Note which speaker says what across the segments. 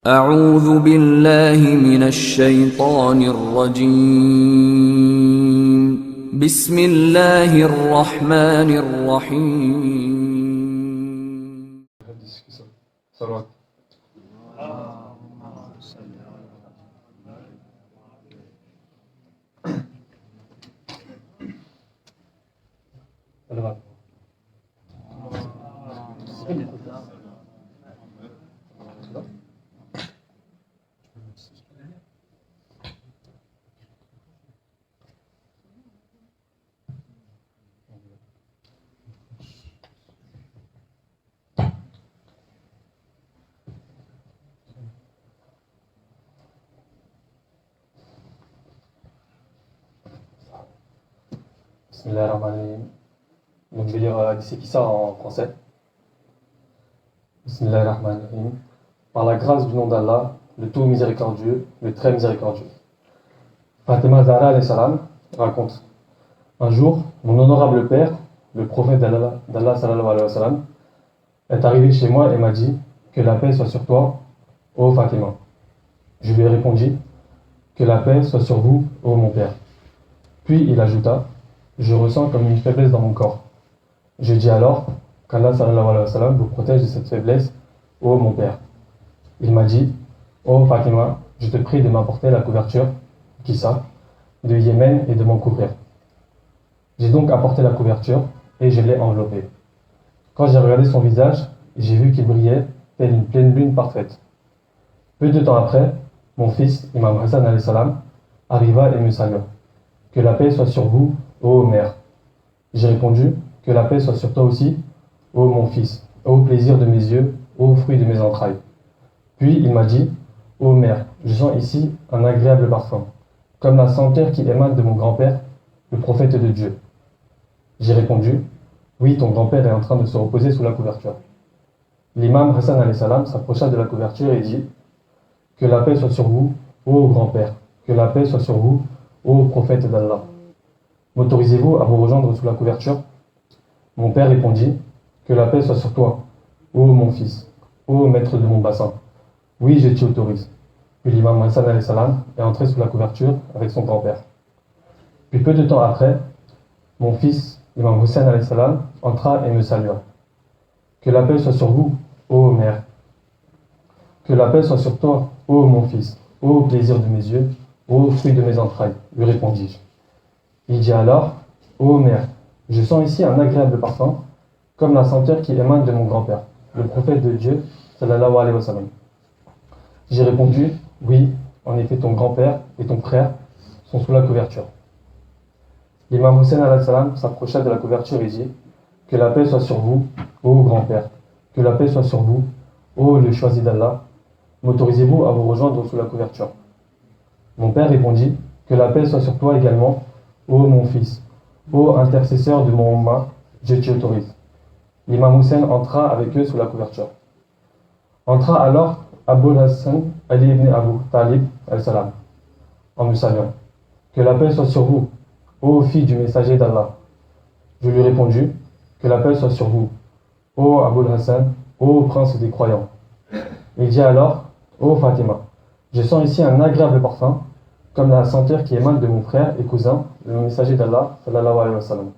Speaker 1: أعوذ بالله من الشيطان الرجيم بسم الله الرحمن الرحيم
Speaker 2: صلوات. Bismillahirrahmanirrahim. Donc je vais lire d'ici qui ça en français. Bismillahirrahmanirrahim. Par la grâce du nom d'Allah, le tout miséricordieux, le très miséricordieux. Fatima Zahra alayhi salam raconte: un jour, mon honorable père, le prophète d'Allah sallallahu alayhi wa sallam, est arrivé chez moi et m'a dit: que la paix soit sur toi, ô Fatima. Je lui ai répondu: que la paix soit sur vous, ô mon père. Puis il ajouta: je ressens comme une faiblesse dans mon corps. Je dis alors qu'Allah sallallahu alayhi wa sallam vous protège de cette faiblesse, ô mon père. Il m'a dit: ô Fatima, je te prie de m'apporter la couverture, Kissa, de Yémen et de m'en couvrir. J'ai donc apporté la couverture et je l'ai enveloppée. Quand j'ai regardé son visage, j'ai vu qu'il brillait telle une pleine lune parfaite. Peu de temps après, mon fils, Imam Hassan alayhi salam, arriva et me salua: que la paix soit sur vous, ô mère. J'ai répondu: que la paix soit sur toi aussi, ô mon fils, ô plaisir de mes yeux, ô fruit de mes entrailles. Puis il m'a dit: ô mère, je sens ici un agréable parfum, comme la senteur qui émane de mon grand-père, le prophète de Dieu. J'ai répondu: oui, ton grand-père est en train de se reposer sous la couverture. L'imam Hassan alayhi salam s'approcha de la couverture et dit: que la paix soit sur vous, ô grand-père, que la paix soit sur vous, ô prophète d'Allah. M'autorisez-vous à vous rejoindre sous la couverture? Mon père répondit: que la paix soit sur toi, ô mon fils, ô maître de mon bassin. Oui, je t'y autorise. Puis l'imam Hassan alayhi salam est entré sous la couverture avec son grand-père. Puis peu de temps après, mon fils, l'imam Hussein alayhi salam, entra et me salua: que la paix soit sur vous, ô mère. Que la paix soit sur toi, ô mon fils, ô plaisir de mes yeux, ô fruit de mes entrailles, lui répondis-je. Il dit alors: ô mère, je sens ici un agréable parfum, comme la senteur qui émane de mon grand-père, le prophète de Dieu, sallallahu alayhi wa sallam. J'ai répondu: oui, en effet, ton grand-père et ton frère sont sous la couverture. L'imam Hussein alayhi salam s'approcha de la couverture et dit: que la paix soit sur vous, ô grand-père, que la paix soit sur vous, ô le choisi d'Allah. M'autorisez-vous à vous rejoindre sous la couverture? Mon père répondit: que la paix soit sur toi également, ô mon fils, ô intercesseur de mon Ummah, je t'y autorise. L'imam Hussein entra avec eux sous la couverture. Entra alors Abul Hassan Ali ibn Abu Talib al-Salam, en me saluant: que la paix soit sur vous, ô fille du messager d'Allah. Je lui répondis: que la paix soit sur vous, ô Abul Hassan, ô prince des croyants. Il dit alors: ô Fatima, je sens ici un agréable parfum, comme la senteur qui émane de mon frère et cousin, le messager d'Allah, sallallahu alayhi wa sallam.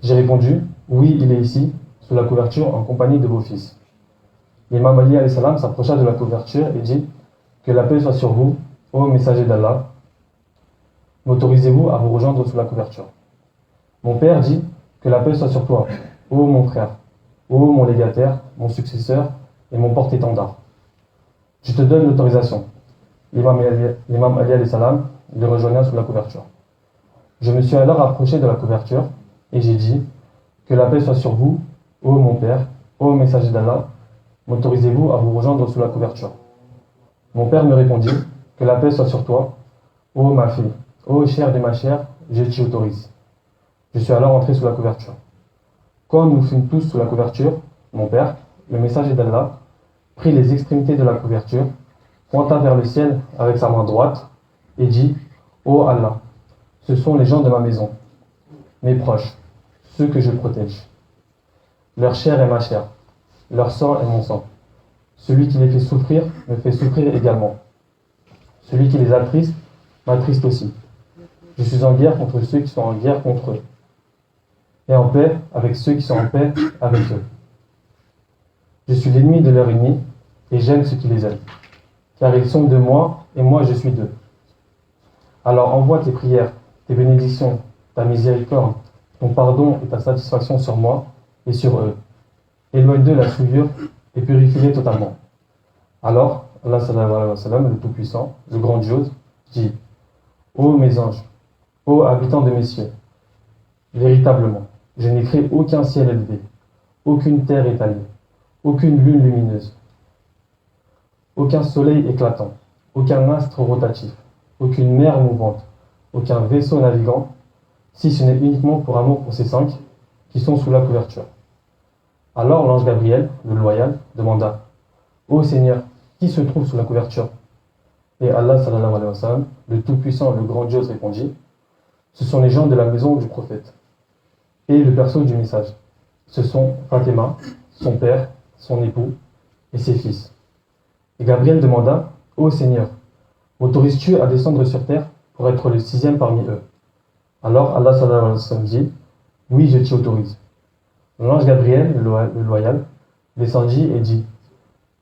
Speaker 2: J'ai répondu: oui, il est ici, sous la couverture, en compagnie de vos fils. L'imam Ali alayhi salam s'approcha de la couverture et dit: que la paix soit sur vous, ô messager d'Allah. M'autorisez-vous à vous rejoindre sous la couverture? Mon père dit: que la paix soit sur toi, ô mon frère, ô mon légataire, mon successeur et mon porte-étendard. Je te donne l'autorisation. L'imam Ali alayhi salam le rejoigna sous la couverture. Je me suis alors approché de la couverture et j'ai dit: que la paix soit sur vous, ô mon père, ô messager d'Allah. M'autorisez-vous à vous rejoindre sous la couverture? Mon père me répondit: que la paix soit sur toi, ô ma fille, ô chair de ma chair, je t'y autorise. Je suis alors entré sous la couverture. Quand nous fûmes tous sous la couverture, mon père, le messager d'Allah, prit les extrémités de la couverture, pointa vers le ciel avec sa main droite et dit: ô Allah, ce sont les gens de ma maison, mes proches, ceux que je protège. Leur chair est ma chair, leur sang est mon sang. Celui qui les fait souffrir me fait souffrir également. Celui qui les attriste m'attriste aussi. Je suis en guerre contre ceux qui sont en guerre contre eux, et en paix avec ceux qui sont en paix avec eux. Je suis l'ennemi de leur ennemi, et j'aime ceux qui les aiment, car ils sont de moi, et moi je suis d'eux. Alors envoie tes prières, tes bénédictions, ta miséricorde, ton pardon et ta satisfaction sur moi et sur eux. Éloigne d'eux la souillure et purifie-les totalement. Alors, Allah sallallahu alayhi wa sallam, le Tout-Puissant, le Grandiose, dit: Ô mes anges, ô habitants de mes cieux, véritablement, je n'ai créé aucun ciel élevé, aucune terre étalée, aucune lune lumineuse, aucun soleil éclatant, aucun astre rotatif, aucune mer mouvante, aucun vaisseau navigant, si ce n'est uniquement pour amour pour ces 5 qui sont sous la couverture. Alors l'ange Gabriel, le loyal, demanda: Ô Seigneur, qui se trouve sous la couverture? Et Allah sallallahu alayhi wa sallam, le Tout-Puissant, le Grandiose, répondit: Ce sont les gens de la maison du prophète. Et le berceau du message. Ce sont Fatima, son père, son époux et ses fils. Et Gabriel demanda: Ô Seigneur, m'autorises-tu à descendre sur terre pour être le 6e parmi eux? Alors Allah sallallahu alayhi wa sallam dit: Oui, je t'y autorise. L'ange Gabriel, le loyal, descendit et dit: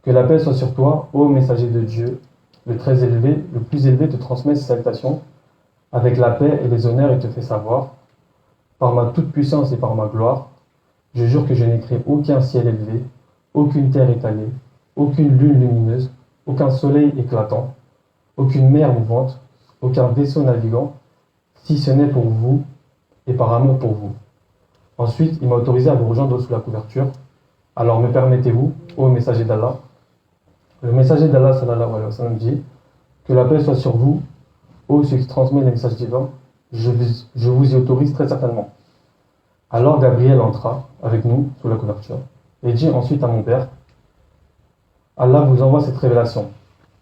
Speaker 2: Que la paix soit sur toi, ô messager de Dieu, le très élevé, le plus élevé te transmet ses salutations, avec la paix et les honneurs, il te fait savoir: Par ma toute-puissance et par ma gloire, je jure que je n'ai créé aucun ciel élevé, aucune terre étalée, aucune lune lumineuse, aucun soleil éclatant, aucune mer mouvante, aucun vaisseau navigant, si ce n'est pour vous et par amour pour vous. Ensuite, il m'a autorisé à vous rejoindre sous la couverture. Alors me permettez-vous, ô messager d'Allah? Le messager d'Allah sallallahu alayhi wa sallam dit: Que la paix soit sur vous, ô ceux qui transmettent les messages divins, je vous y autorise très certainement. Alors Gabriel entra avec nous sous la couverture et dit ensuite à mon père: Allah vous envoie cette révélation.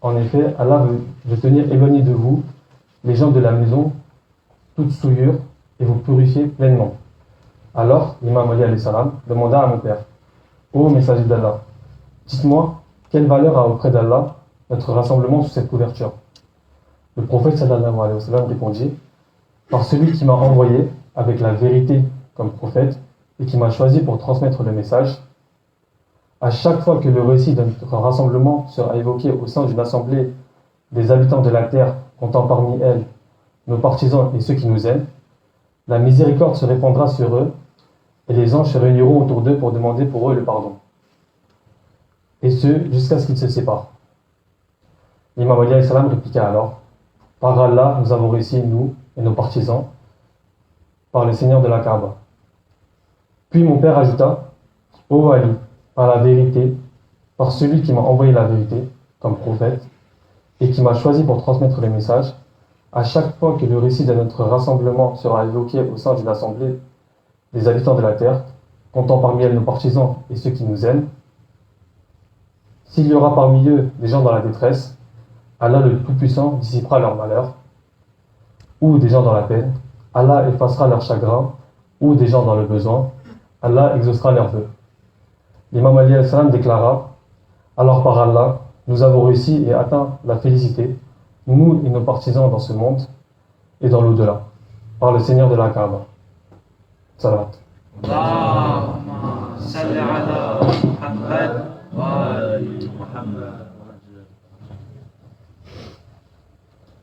Speaker 2: En effet, Allah veut tenir éloigné de vous les gens de la maison, toute souillure, et vous purifier pleinement. Alors l'imam Ali alayhi salam demanda à mon père: Ô messager d'Allah, dites-moi, quelle valeur a auprès d'Allah notre rassemblement sous cette couverture? Le prophète sallallahu alayhi wa sallam répondit: Par celui qui m'a envoyé avec la vérité comme prophète et qui m'a choisi pour transmettre le message, à chaque fois que le récit de notre rassemblement sera évoqué au sein d'une assemblée des habitants de la terre, comptant parmi elles nos partisans et ceux qui nous aiment, la miséricorde se répandra sur eux et les anges se réuniront autour d'eux pour demander pour eux le pardon. Et ce, jusqu'à ce qu'ils se séparent. L'imam Ali alayhi salam répliqua alors: Par Allah, nous avons réussi, nous et nos partisans, par le Seigneur de la Kaaba. Puis mon père ajouta: Ô Ali, par la vérité, par celui qui m'a envoyé la vérité, comme prophète, et qui m'a choisi pour transmettre les messages, à chaque fois que le récit de notre rassemblement sera évoqué au sein d'une assemblée des habitants de la terre, comptant parmi elles nos partisans et ceux qui nous aiment, s'il y aura parmi eux des gens dans la détresse, Allah le Tout-Puissant dissipera leur malheur, ou des gens dans la peine, Allah effacera leur chagrin, ou des gens dans le besoin, Allah exaucera leurs vœux. L'imam Ali alayhi salam déclara: Alors par Allah, nous avons réussi et atteint la félicité, nous et nos partisans dans ce monde et dans l'au-delà, par le Seigneur de la Kaaba. Salat.
Speaker 3: Allahumma salli ala Muhammad wa ali Muhammad.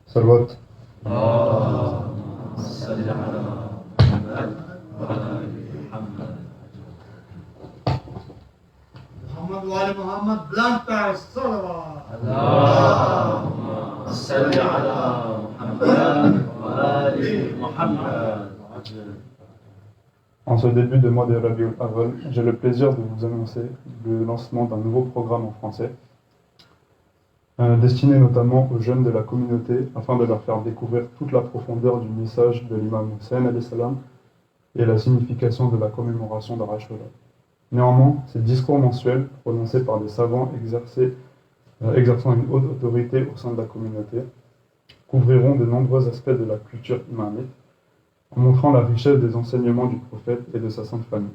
Speaker 4: Salawat.
Speaker 3: Allahumma salli ala Muhammad wa ali Muhammad.
Speaker 5: Muhammad wa ali Muhammad, blank pass, salawat.
Speaker 3: Allahumma salli ala Muhammad wa ali Muhammad.
Speaker 4: En ce début de mois de Rabiul Awwal, j'ai le plaisir de vous annoncer le lancement d'un nouveau programme en français, destiné notamment aux jeunes de la communauté, afin de leur faire découvrir toute la profondeur du message de l'imam Hussein alayhi salam et la signification de la commémoration d'Arashura. Néanmoins, ces discours mensuels, prononcés par des savants exerçant une haute autorité au sein de la communauté, couvriront de nombreux aspects de la culture imamite, en montrant la richesse des enseignements du prophète et de sa sainte famille.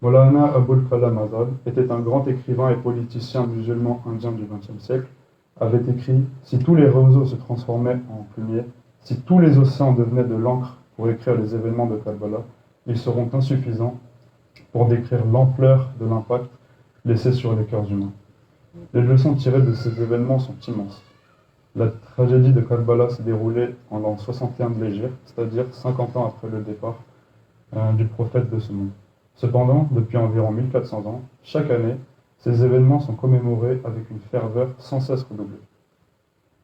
Speaker 4: Maulana Abul Kalam Azad était un grand écrivain et politicien musulman indien du XXe siècle, avait écrit « Si tous les roseaux se transformaient en plumiers, si tous les océans devenaient de l'encre pour écrire les événements de Karbala, ils seront insuffisants pour décrire l'ampleur de l'impact laissé sur les cœurs humains. Les leçons tirées de ces événements sont immenses. La tragédie de Karbala s'est déroulée en l'an 61 de l'Hégire, c'est-à-dire 50 ans après le départ du prophète de ce monde. Cependant, depuis environ 1400 ans, chaque année, ces événements sont commémorés avec une ferveur sans cesse redoublée.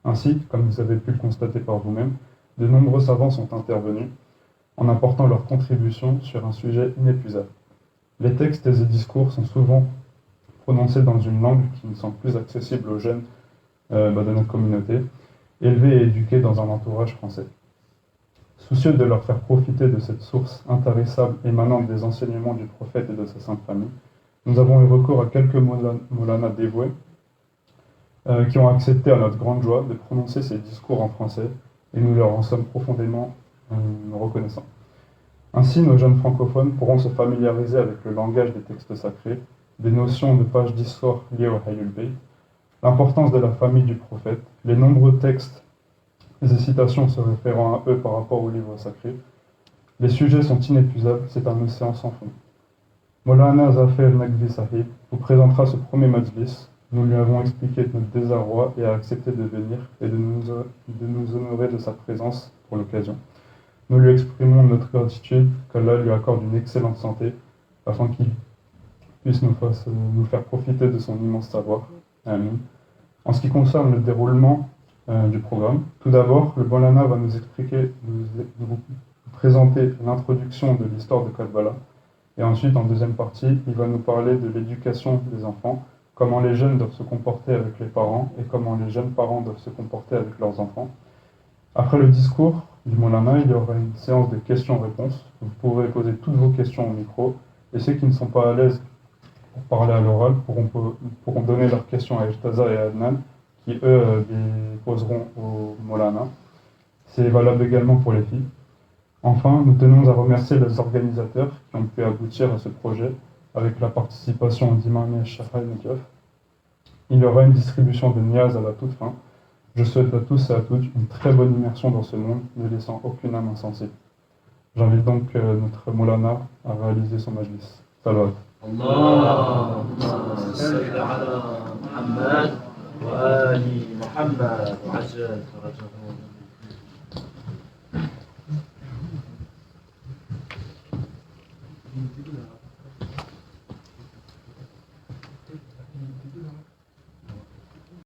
Speaker 4: Ainsi, comme vous avez pu le constater par vous-même, de nombreux savants sont intervenus en apportant leur contribution sur un sujet inépuisable. Les textes et discours sont souvent prononcés dans une langue qui nous semble plus accessible aux jeunes de notre communauté, élevés et éduqués dans un entourage français. Soucieux de leur faire profiter de cette source intarissable émanant des enseignements du prophète et de sa sainte famille, nous avons eu recours à quelques Maulana dévoués qui ont accepté à notre grande joie de prononcer ces discours en français et nous leur en sommes profondément reconnaissants. Ainsi, nos jeunes francophones pourront se familiariser avec le langage des textes sacrés, des notions de pages d'histoire liées au Hayyul Bayt, l'importance de la famille du prophète, les nombreux textes et citations se référant à eux par rapport au livre sacré. Les sujets sont inépuisables, c'est un océan sans fond. Maulana Zafir Naqvi Sahib vous présentera ce premier majlis. Nous lui avons expliqué notre désarroi et a accepté de venir et de nous honorer de sa présence pour l'occasion. Nous lui exprimons notre gratitude qu'Allah lui accorde une excellente santé afin qu'il puisse nous faire profiter de son immense savoir. Amin. En ce qui concerne le déroulement du programme, tout d'abord, le Maulana va nous expliquer, nous présenter l'introduction de l'histoire de Karbala. Et ensuite, en deuxième partie, il va nous parler de l'éducation des enfants, comment les jeunes doivent se comporter avec les parents et comment les jeunes parents doivent se comporter avec leurs enfants. Après le discours du Maulana, il y aura une séance de questions-réponses. Vous pourrez poser toutes vos questions au micro et ceux qui ne sont pas à l'aise pour parler à l'oral pourront donner leurs questions à Ejtaza et à Adnan qui, eux, les poseront au Maulana. C'est valable également pour les filles. Enfin, nous tenons à remercier les organisateurs qui ont pu aboutir à ce projet avec la participation d'Imam Shahal Nekaf. Il y aura une distribution de niaz à la toute fin. Je souhaite à tous et à toutes une très bonne immersion dans ce monde, ne laissant aucune âme insensible. J'invite donc notre Maulana à réaliser son majlis. Salawat.
Speaker 3: اللهم صل على محمد وآل محمد وعجل فرجهم